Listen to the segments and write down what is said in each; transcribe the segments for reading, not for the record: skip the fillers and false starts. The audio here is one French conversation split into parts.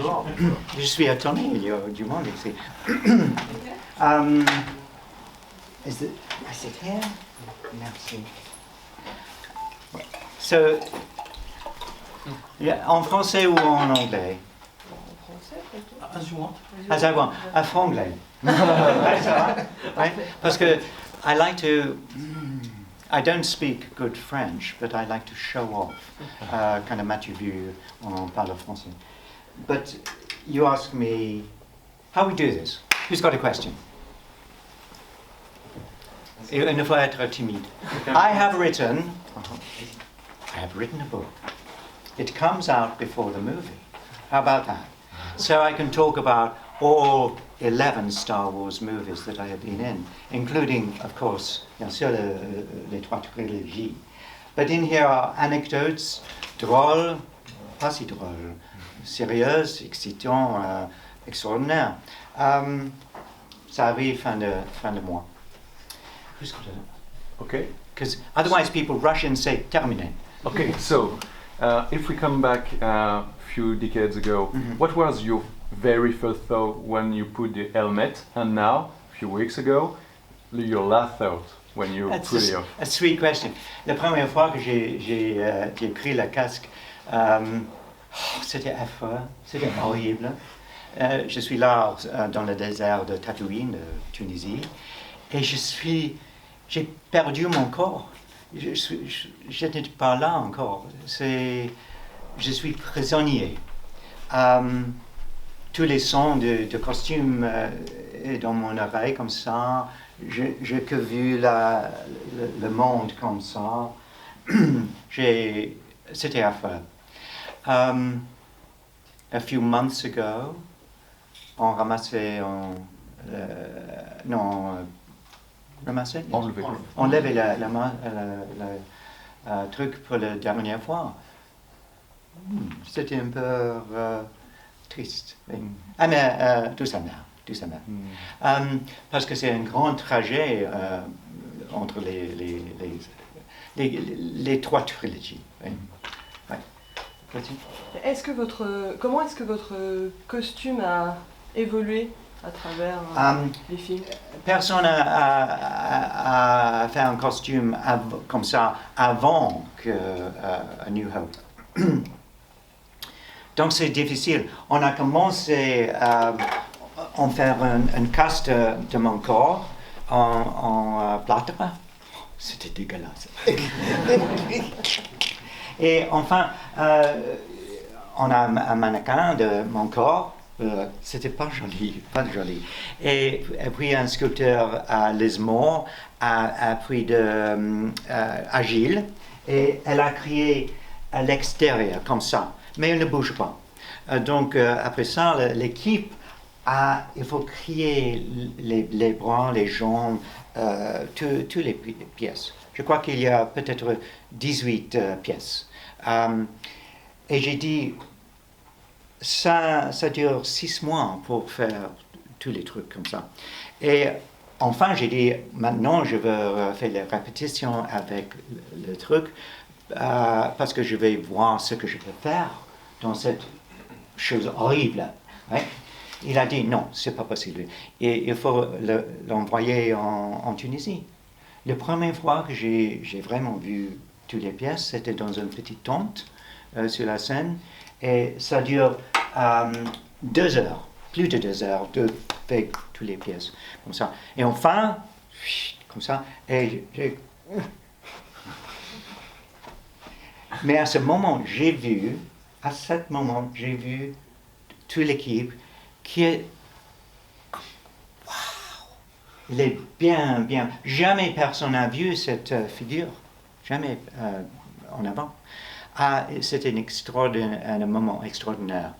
Bonjour. Je suis étonné, il y a du monde ici. Is it here? Merci. So, en français ou en anglais? As you want. As I want. En franglais. Ouais, ça va? Ouais, parce que I like to... I don't speak good French, but I like to show off. Quand Mathieu vu, on parle français. But you ask me, how we do this? Who's got a question? Il ne faut être timide. I have written a book. It comes out before the movie. How about that? So I can talk about all 11 Star Wars movies that I have been in, including, of course, bien sûr, les trois trilogies. But in here are anecdotes, drôles, pas si drôles, sérieuses, excitants, extraordinaires. Ça arrive fin de mois. Who's got it? Okay. Because otherwise people rush and say, terminé. Okay, so if we come back a few decades ago, what was your very first thought when you put the helmet, and now, a few weeks ago, your last thought when you put it off? A sweet question. La première fois que j'ai pris le casque, c'était affreux, c'était horrible. Je suis là dans le désert de Tatooine, de Tunisie, et j'ai perdu mon corps. Je n'étais pas là encore. Je suis prisonnier. Tous les sons de costumes dans mon oreille comme ça. J'ai que vu le monde comme ça. C'était affreux. A few months ago, on ramassait, ramasser? Enlever le truc pour la dernière fois. C'était un peu triste. Oui. Ah mais tout ça bien. Parce que c'est un grand trajet entre les trois trilogies. Oui. Ouais. Comment est-ce que votre costume a évolué à travers les films? Personne a fait un costume comme ça avant que A New Hope. Donc c'est difficile. On a commencé à faire un cast de mon corps en plâtre. C'était dégueulasse. Et enfin, on a un mannequin de mon corps. C'était pas joli. Et puis un sculpteur à Lismore a pris Agile et elle a créé à l'extérieur comme ça, mais elle ne bouge pas. Donc après ça, l'équipe il faut créer les bras, les jambes, toutes les pièces. Je crois qu'il y a peut-être 18 pièces. Et j'ai dit, ça dure 6 mois pour faire tous les trucs comme ça. Et enfin, j'ai dit, maintenant, je veux faire les répétitions avec le truc parce que je vais voir ce que je peux faire dans cette chose horrible. Ouais. Il a dit, non, c'est pas possible. Et il faut l'envoyer en Tunisie. La première fois que j'ai vraiment vu toutes les pièces, c'était dans une petite tente sur la scène. Et ça dure 2 heures, plus de 2 heures, de faire toutes les pièces, comme ça. Et enfin, comme ça, et mais à ce moment, j'ai vu toute l'équipe qui est... Waouh! Il est bien. Jamais personne n'a vu cette figure. Jamais en avant. C'était un moment extraordinaire.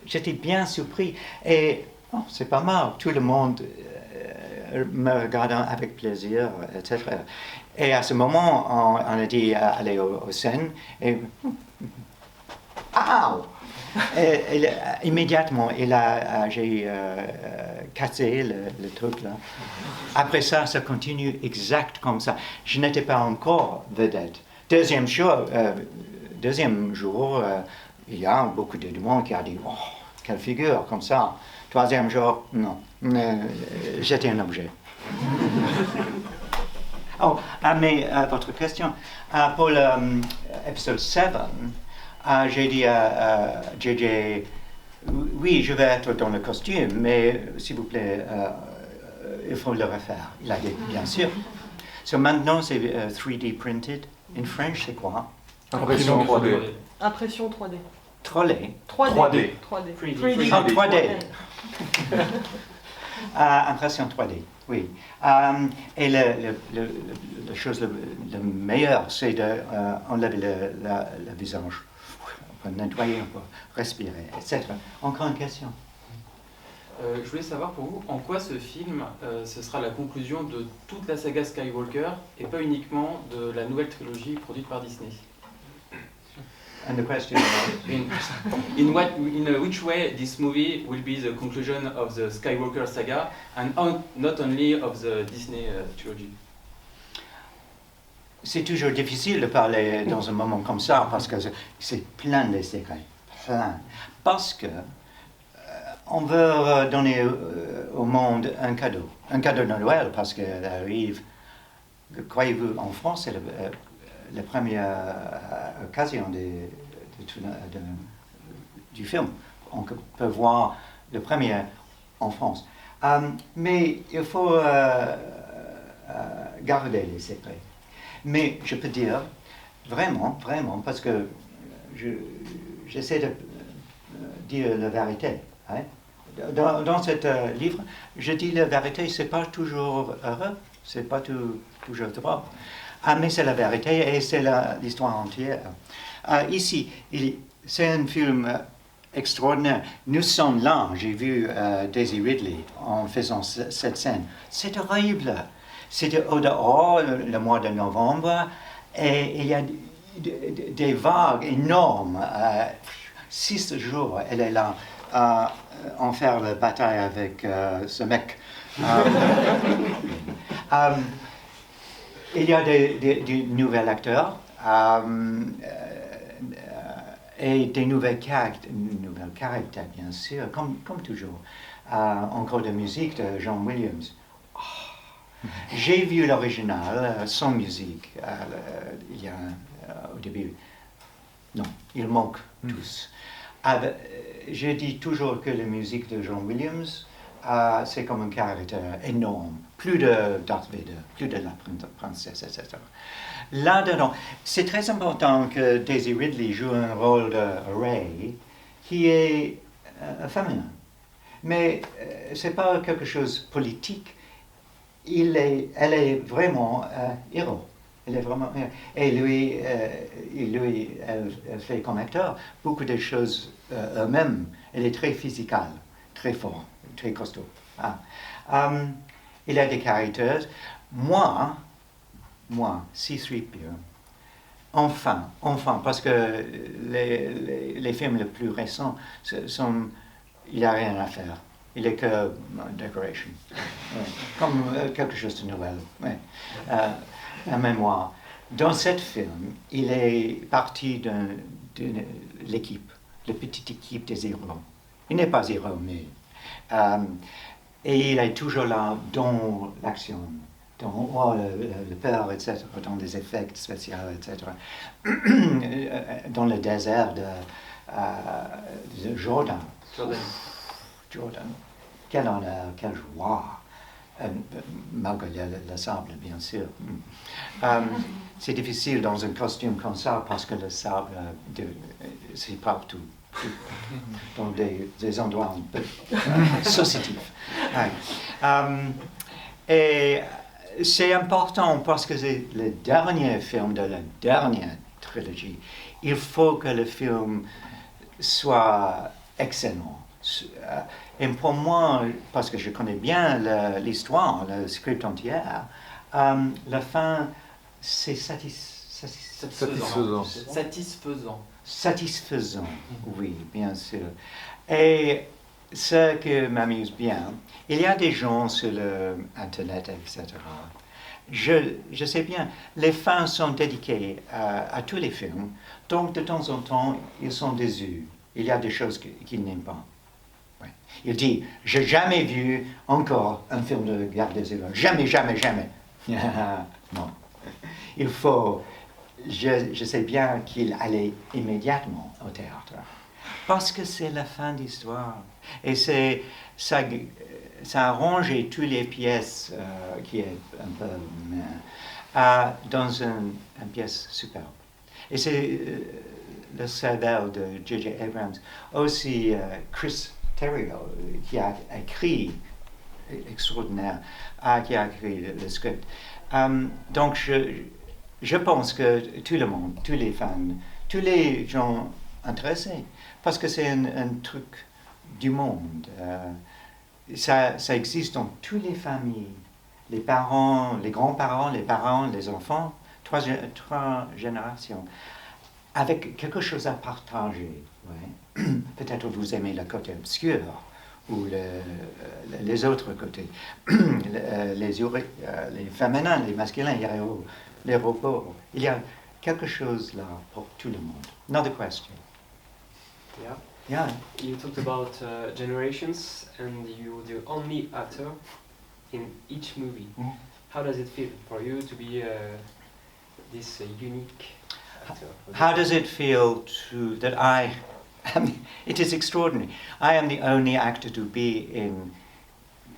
J'étais bien surpris. Et c'est pas mal. Tout le monde me regardant avec plaisir, etc. Et à ce moment, on a dit aller aux scènes. Et... Et immédiatement, j'ai cassé le truc là. Après ça continue exact comme ça. Je n'étais pas encore vedette. Deuxième jour, il y a beaucoup de monde qui a dit, oh, quelle figure, comme ça. Troisième jour, non, j'étais un objet. Oh, mais votre question. Pour l'épisode 7, j'ai dit à JJ, oui, je vais être dans le costume, mais s'il vous plaît, il faut le refaire. Il a dit, bien sûr. So maintenant, c'est 3D printed. In French, c'est quoi? Impression 3D. Impression 3D. 3D. 3D. 3D. Ah, 3D. Impression 3D, oui. Et la chose la meilleure, c'est d'enlever le visage. On peut nettoyer, on peut respirer, etc. Encore une question? Je voulais savoir pour vous, en quoi ce film, ce sera la conclusion de toute la saga Skywalker et pas uniquement de la nouvelle trilogie produite par Disney. And the question in which way this movie will be the conclusion of the Skywalker saga and not only of the Disney trilogy? C'est toujours difficile de parler dans un moment comme ça parce que c'est plein de secrets, plein. Parce que on veut donner au monde un cadeau de Noël parce qu'elle arrive. Croyez-vous, en France, c'est la première occasion du film. On peut voir le premier en France. Mais il faut garder les secrets. Mais je peux dire, vraiment, parce que j'essaie de dire la vérité. Hein? Dans ce livre, je dis la vérité, c'est pas toujours heureux, c'est pas toujours drôle. Mais c'est la vérité et c'est l'histoire entière. Ici, c'est un film extraordinaire. Nous sommes là, j'ai vu Daisy Ridley en faisant cette scène. C'est horrible. C'était au dehors, le mois de novembre, et il y a des vagues énormes. 6 jours, elle est là en faire la bataille avec ce mec. Il y a des nouveaux acteurs et des nouvelles caractères, bien sûr, comme toujours. Encore de musique de John Williams. J'ai vu l'original sans musique il y a au début. Non, il manque tous. Je dis toujours que la musique de John Williams, c'est comme un caractère énorme. Plus de Darth Vader, plus de la princesse, etc. Là-dedans, c'est très important que Daisy Ridley joue un rôle de Rey qui est féminin. Mais ce n'est pas quelque chose de politique. Elle est vraiment héros. Elle est vraiment, et lui, elle fait comme acteur beaucoup de choses elle-même. Elle est très physicale, très fort, très costaud. Il a des caractères. Moi, C-3PO, enfin, parce que les films les plus récents, il n'y a rien à faire. Il est que decoration. Comme quelque chose de Noël. Un mémoire. Dans ce film, il est parti de l'équipe, la petite équipe des héros. Il n'est pas héros, mais... et il est toujours là dans l'action, dans le peur, etc., dans les effets spéciaux, etc. Dans le désert de Jordan. Quel honneur, quelle joie. Malgré le sable, bien sûr. C'est difficile dans un costume comme ça parce que le sable, c'est partout, dans des endroits un peu sensitifs. Et c'est important parce que c'est le dernier film de la dernière trilogie. Il faut que le film soit excellent. Et pour moi, parce que je connais bien l'histoire, le script entier, la fin, c'est satisfaisant, oui, bien sûr. Et ce qui m'amuse bien, il y a des gens sur Internet, etc., je sais bien, les fins sont dédiées à tous les films, donc de temps en temps, ils sont déçus. Il y a des choses qu'ils n'aiment pas. Ouais. Il dit, j'ai jamais vu encore un film de Guerre des Étoiles. Jamais, jamais, jamais. Non. Il faut... Je sais bien qu'il allait immédiatement au théâtre. Parce que c'est la fin d'histoire. Et ça arrange toutes les pièces qui est un peu... dans une pièce superbe. Et c'est le cerveau de J.J. Abrams. Aussi Chris Terrio, qui a écrit, extraordinaire, qui a écrit le script. Donc je pense que tout le monde, tous les fans, tous les gens intéressés, parce que c'est un truc du monde. Ça existe dans toutes les familles, les parents, les grands-parents, les parents, les enfants, trois générations, avec quelque chose à partager. Ouais. Peut-être vous aimez le côté obscur ou les autres côtés, les féminins, les masculins, les robots. Il y a quelque chose là pour tout le monde. Another question. Yeah. Yeah. You talked about generations, and you're the only actor in each movie. Mm. How does it feel for you to be this unique actor? How does it feel that it is extraordinary. I am the only actor to be in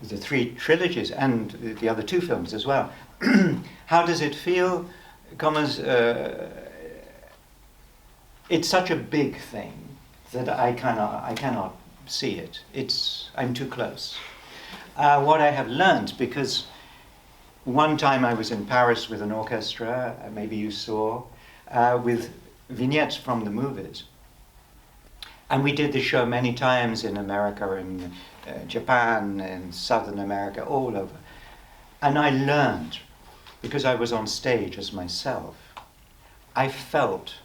the 3 trilogies and the other 2 films as well. How does it feel? It's such a big thing that I cannot see it. I'm too close. What I have learned, because one time I was in Paris with an orchestra, maybe you saw, with vignettes from the movies. And we did the show many times in America, in Japan, in Southern America, all over. And I learned, because I was on stage as myself, I felt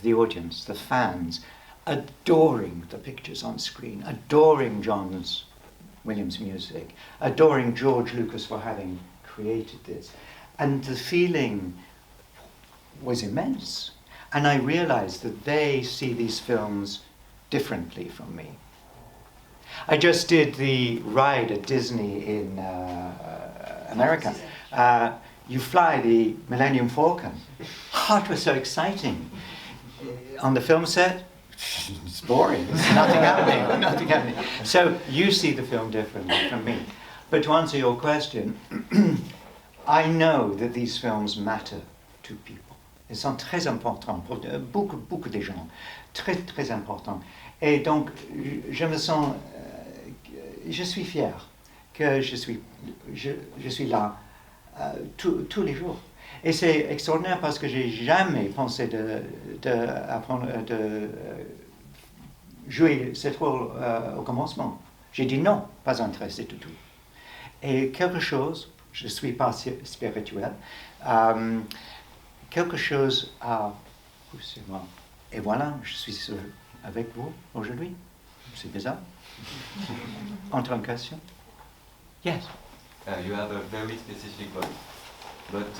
the audience, the fans, adoring the pictures on screen, adoring John Williams' music, adoring George Lucas for having created this. And the feeling was immense. And I realized that they see these films differently from me. I just did the ride at Disney in America. You fly the Millennium Falcon. Oh, it was so exciting. On the film set, it's boring. There's nothing happening. Nothing happening. So you see the film differently from me. But to answer your question, I know that these films matter to people. Ils sont très importants pour beaucoup de gens. Très, très importants. Et donc, je me sens... je suis fier que je suis là tous les jours. Et c'est extraordinaire parce que j'ai jamais pensé de jouer cette rôle au commencement. J'ai dit non, pas intéressé du tout. Et quelque chose, je ne suis pas spirituel, quelque chose a poussé moi. Et voilà, je suis avec vous aujourd'hui. C'est bizarre. Entre en question. Yes. You have a very specific voice. But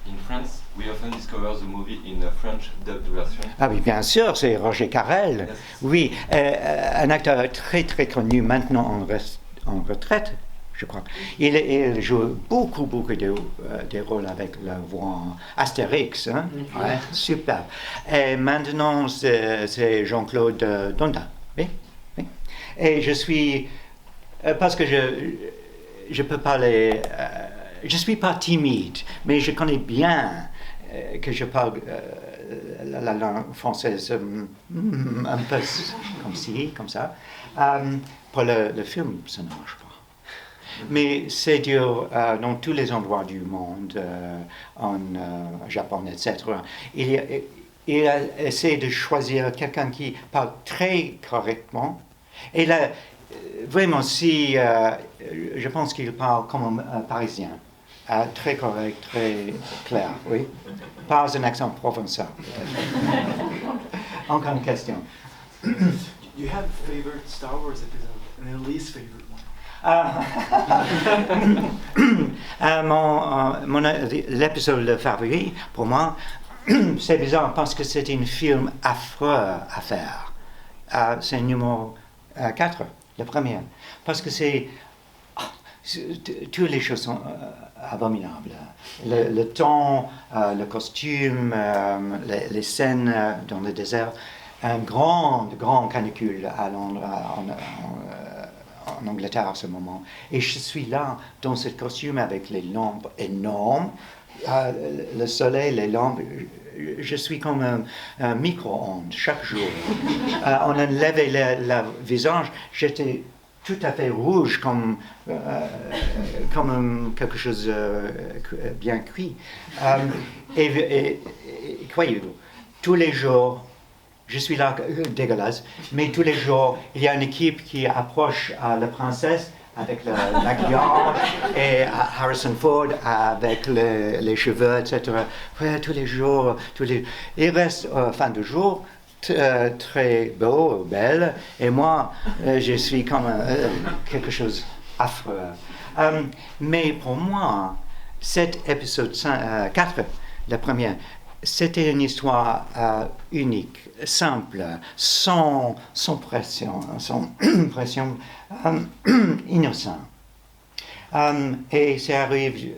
in France, we often discover the movie in a French dubbed version. Ah oui, bien sûr, c'est Roger Carrel. Yes. Oui, un acteur très très connu maintenant en retraite, je crois. Il joue beaucoup de rôles avec la voix Astérix. Hein? Mm-hmm. Ouais, super. Et maintenant, c'est Jean-Claude Donda. Oui, oui. Et je suis... parce que je peux parler... je ne suis pas timide, mais je connais bien que je parle la langue française un peu comme ci, comme ça. Pour le film, ça ne marche pas. Mais c'est dur dans tous les endroits du monde, en Japon, etc. Il a essayé de choisir quelqu'un qui parle très correctement. Et là, vraiment, je pense qu'il parle comme un Parisien. Très correct, très clair, oui. Pas un accent provençal. Encore une question. You have favorite Star Wars episode and a least favorite one. L'épisode favori, pour moi, c'est bizarre parce que c'est un film affreux à faire. C'est le numéro 4, le premier. Parce que toutes les choses sont abominables. Le ton, le costume, les scènes dans le désert. Un grand canicule à Londres, en Angleterre à ce moment. Et je suis là, dans ce costume avec les lampes énormes, le soleil, les lampes. Je suis comme un micro-ondes chaque jour. On enlevait le visage, j'étais tout à fait rouge comme quelque chose bien cuit. Et croyez-vous, tous les jours, je suis là, dégueulasse, mais tous les jours, il y a une équipe qui approche la princesse avec le maquillage et Harrison Ford avec les cheveux, etc. Ouais, tous les jours, il reste fin de jour très beau, belle, et moi, je suis comme quelque chose affreux. Mais pour moi, cet épisode 4, le premier, c'était une histoire unique, simple, sans pression, innocent. Et ça arrive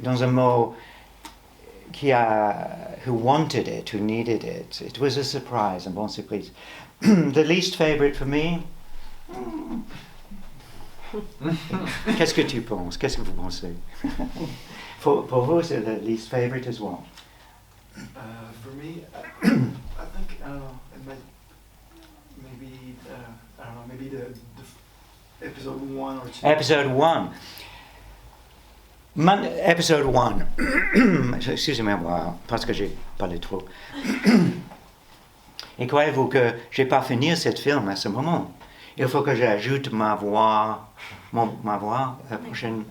dans un mot who wanted it, who needed it. It was a surprise, une bonne surprise. The least favorite for me. Qu'est-ce que tu penses? Qu'est-ce que vous pensez? Pour vous, c'est le least favorite as well. For me, I think I don't know. It might maybe I don't know. Maybe the episode 1 or 2. Episode 1. Episode 1. Excusez-moi, parce que j'ai parlé trop. Et croyez-vous que je n'ai pas fini ce film à ce moment? Il faut que j'ajoute ma voix la prochaine.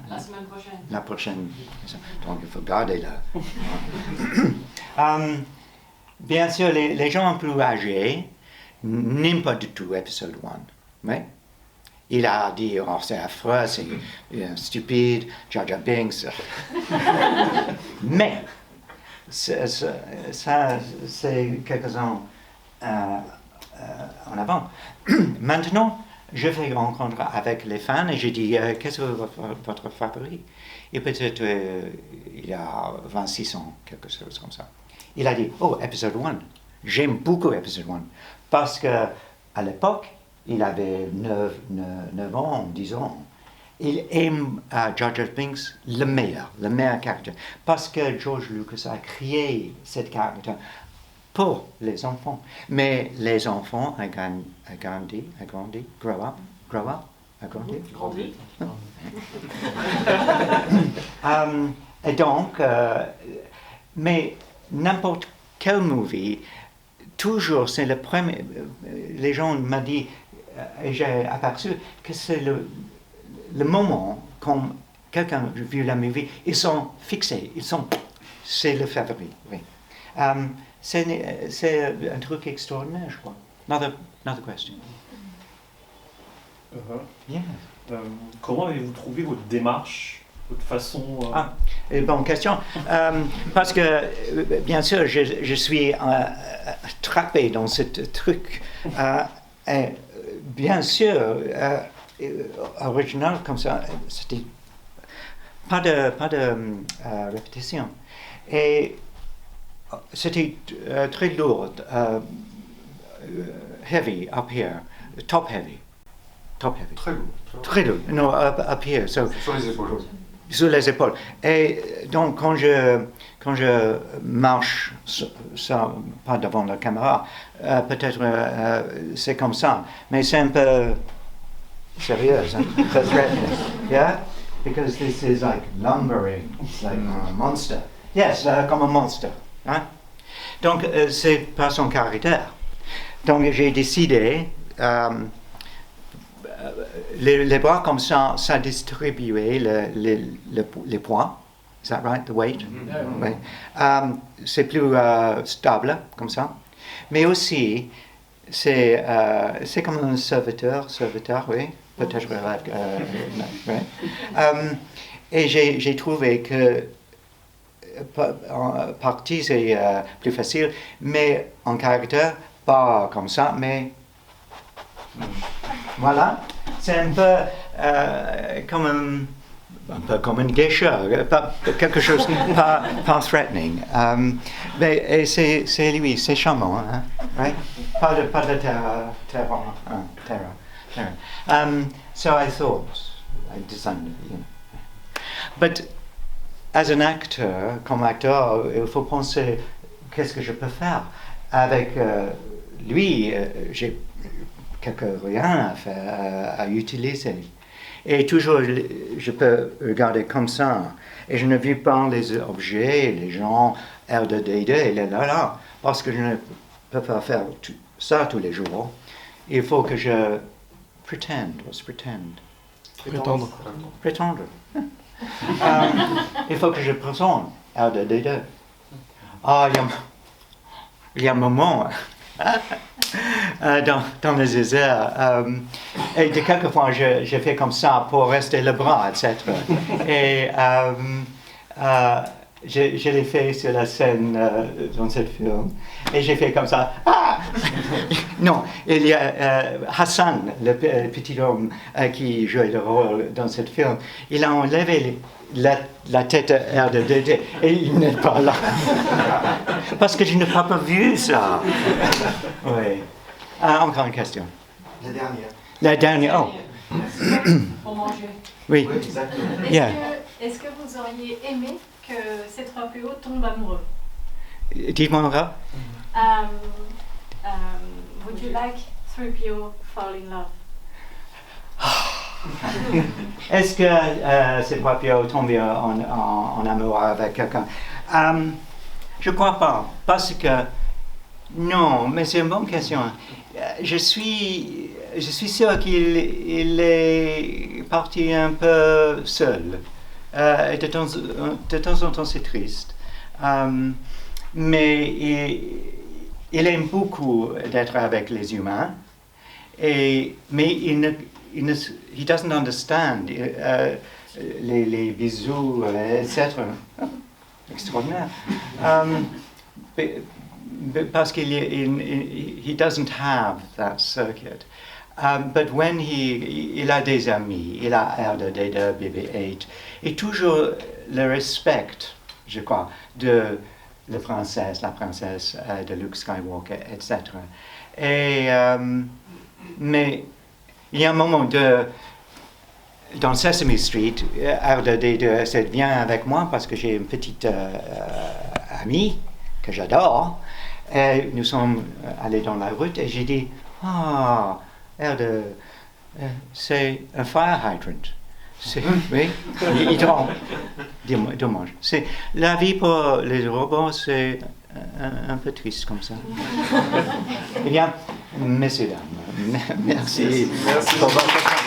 La prochaine. Donc il faut garder là. Bien sûr, les gens plus âgés n'aiment pas du tout épisode 1. Mais il a dit, oh, c'est affreux, c'est stupide, Jar Jar Binks. Mais, ça, c'est quelques-uns en avant. Maintenant, je fais rencontre avec les fans et je dis, qu'est-ce que votre favori? Et peut-être, il y a 26 ans, quelque chose comme ça. Il a dit, oh, épisode 1. J'aime beaucoup épisode 1. Parce qu'à l'époque, il avait 9 ans, 10 ans. Il aime Jar Jar Binks le meilleur caractère. Parce que George Lucas a créé cette caractère pour les enfants. Mais les enfants ont grandi, grow up, agrandi. Et donc, mais n'importe quel movie, toujours c'est le premier. Les gens m'ont dit, et j'ai aperçu que c'est le moment quand quelqu'un a vu la movie, ils sont fixés, c'est le favori. Oui. C'est un truc extraordinaire, je crois. Another question. Yeah. Comment avez-vous trouvé votre démarche, votre façon Bonne question. Parce que, bien sûr, je suis trappé dans ce truc. Et bien sûr, original comme ça, c'était pas de répétition. Et c'était très lourd, heavy up here, top heavy. Très lourd. No, up here. So, sur les épaules. Et donc, quand je marche, ça, pas devant la caméra, peut-être c'est comme ça, mais c'est un peu sérieux, un peu threatening. Yeah? Because this is like lumbering, it's like a monster. Yes, comme un monstre. Hein? Donc, c'est pas son caractère. Donc, j'ai décidé, les bras comme ça distribuait les poids. Is that right, the weight? Mm-hmm. Oui. C'est plus stable, comme ça. Mais aussi, c'est comme un serviteur, oui, peut-être. Ouais. Et j'ai trouvé que en partie c'est plus facile, mais en caractère, pas comme ça, mais voilà, c'est un peu comme une geisha, quelque chose pas threatening. Mais et c'est lui, c'est charmant, hein, right? Pas de terror. So I thought, I designed it, you know. But as an actor, comme acteur, il faut penser qu'est-ce que je peux faire. Avec lui, j'ai rien à faire, à utiliser. Et toujours, je peux regarder comme ça. Et je ne vis pas les objets, les gens, R2D2, et là, parce que je ne peux pas faire ça tous les jours. Il faut que je pretendre. Il faut que je présente R2D2. Ah, il y a un moment dans les déserts, et de quelquefois j'ai fait comme ça pour rester le bras, etc. Et je l'ai fait sur la scène dans ce film, et j'ai fait comme ça. Ah non, il y a Hassan, le petit homme qui jouait le rôle dans ce film, il a enlevé la tête R2D2 et il n'est pas là. Parce que je n'ai pas vu ça. Oui. Encore une question. La dernière. Oh. Pour manger. Oui. Exactement. Est-ce que vous auriez aimé que C3PO tombe amoureux? Dites-moi encore. Would you like 3PO fall in love? Est-ce que C3PO tombe en amour avec quelqu'un? Je crois pas, parce que non, mais c'est une bonne question. Je suis sûr qu'il est parti un peu seul. Et de temps en temps, c'est triste. Mais il aime beaucoup d'être avec les humains. Mais he doesn't understand les bisous, etc. Extraordinaire. Parce he doesn't have that circuit. But when il a des amis, il a R2D2, BB-8, et toujours le respect, je crois, de la princesse de Luke Skywalker, etc. Mais il y a un moment dans Sesame Street, R2D2 essaie de venir avec moi parce que j'ai une petite amie que j'adore. Et nous sommes allés dans la route et j'ai dit, R2, c'est un fire hydrant. Oui, dommage. La vie pour les robots, c'est un peu triste comme ça. Eh bien, messieurs, dames, merci. Pour votre